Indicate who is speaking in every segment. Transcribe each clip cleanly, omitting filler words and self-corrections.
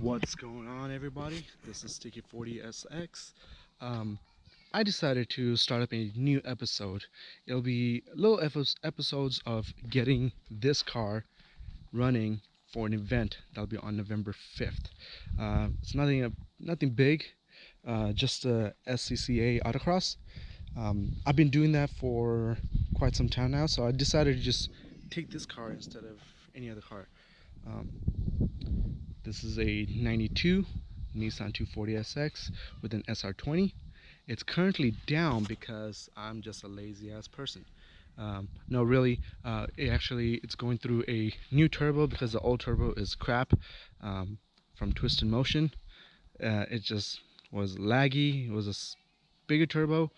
Speaker 1: What's going on, everybody? This is Sticky40SX. I decided to start up a new episode. It'll be little episodes of getting this car running for an event that'll be on November 5th. It's nothing big, just a SCCA autocross. I've been doing that for quite some time now, so I decided to just take this car instead of any other car. This is a 92 Nissan 240SX with an SR20. It's currently down because I'm just a lazy ass person. No, really, it's going through a new turbo because the old turbo is crap from Twist and Motion. It just was laggy. It was a bigger turbo,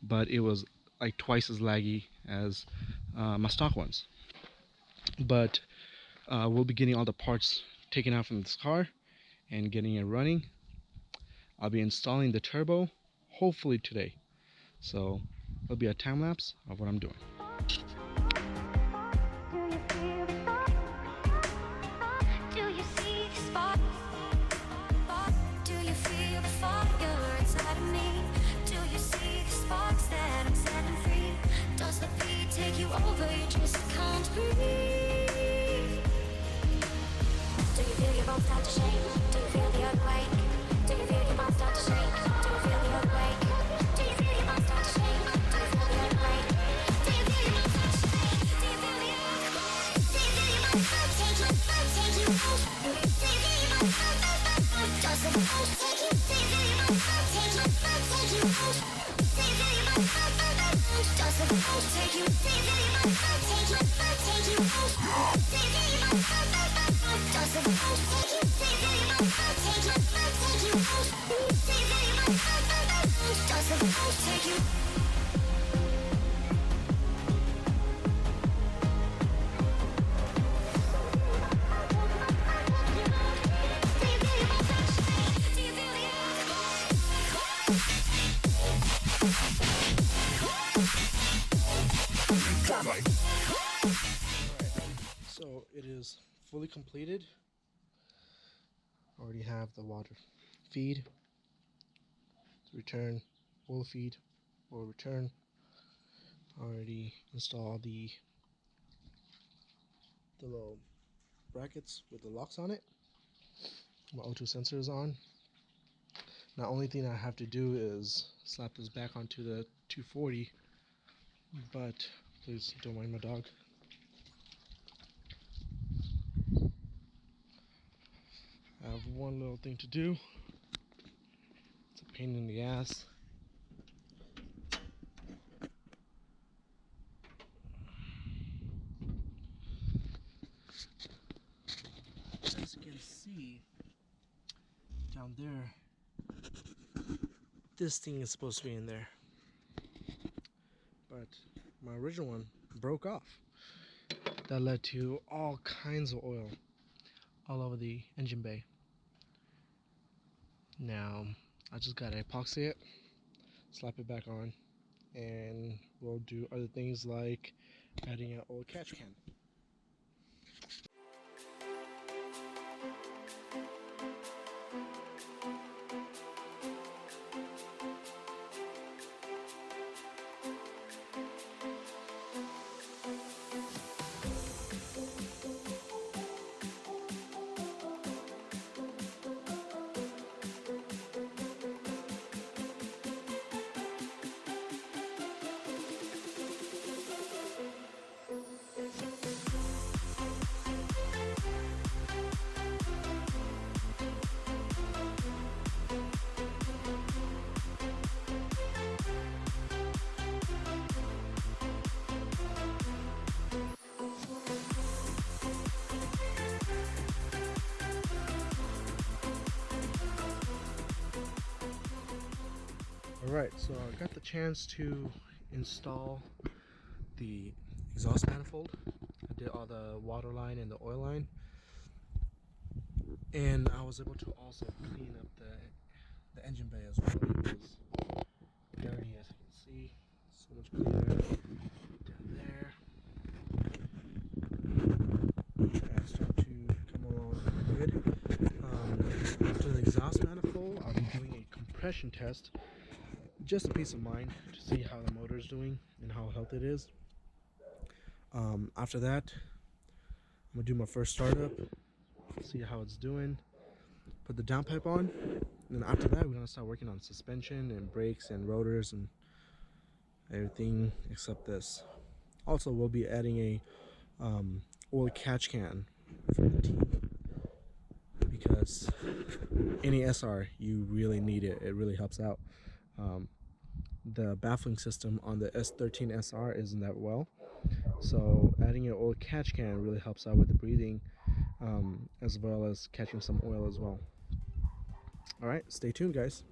Speaker 1: but it was like twice as laggy as my stock ones. But we'll be getting all the parts taken out from this car and getting it running. I'll be installing the turbo hopefully today, so it'll be a time lapse of what I'm doing.
Speaker 2: Take you over, you just can't breathe. Do you feel your bones start to shake? Do you feel the earthquake? Do you feel your bones start to shake? Do you feel the earthquake? Do you feel your bones start to shake? Do you feel the earthquake? Do you feel your bones start to shake? Do you feel the earthquake? Do you feel your bones start to take you out? Do you feel your bones start does it take you? Do you feel your bones start take you out? Do you feel your bones start does it take you? Do you feel your bones start take you out? Do you feel your bones does it take you? Do you feel your bones start take you out? Do you feel your bones does it take you?
Speaker 1: So it is fully completed. Already have the water feed, return, oil feed, oil return. Already installed the little brackets with the locks on it. My O2 sensor is on. Now, only thing I have to do is slap this back onto the 240, but please don't mind my dog. I have one little thing to do. It's a pain in the ass. As you can see down there, this thing is supposed to be in there, but my original one broke off. That led to all kinds of oil all over the engine bay. Now I just gotta epoxy it, slap it back on, and we'll do other things like adding an old catch can. Alright, so I got the chance to install the exhaust manifold. I did all the water line and the oil line, and I was able to also clean up the engine bay as well. It was dirty, as you can see. So the much cleaner down there. That's start to come along good. After the exhaust manifold, I'll be doing a compression test, just a peace of mind to see how the motor is doing and how healthy it is. After that, I'm gonna do my first startup, see how it's doing, put the downpipe on, and then after that we're gonna start working on suspension and brakes and rotors and everything except this. Also, we'll be adding a oil catch can for the team, because any SR, you really need it. It really helps out. The baffling system on the S13 SR isn't that well, so adding an oil catch can really helps out with the breathing, as well as catching some oil as well. All right, stay tuned, guys.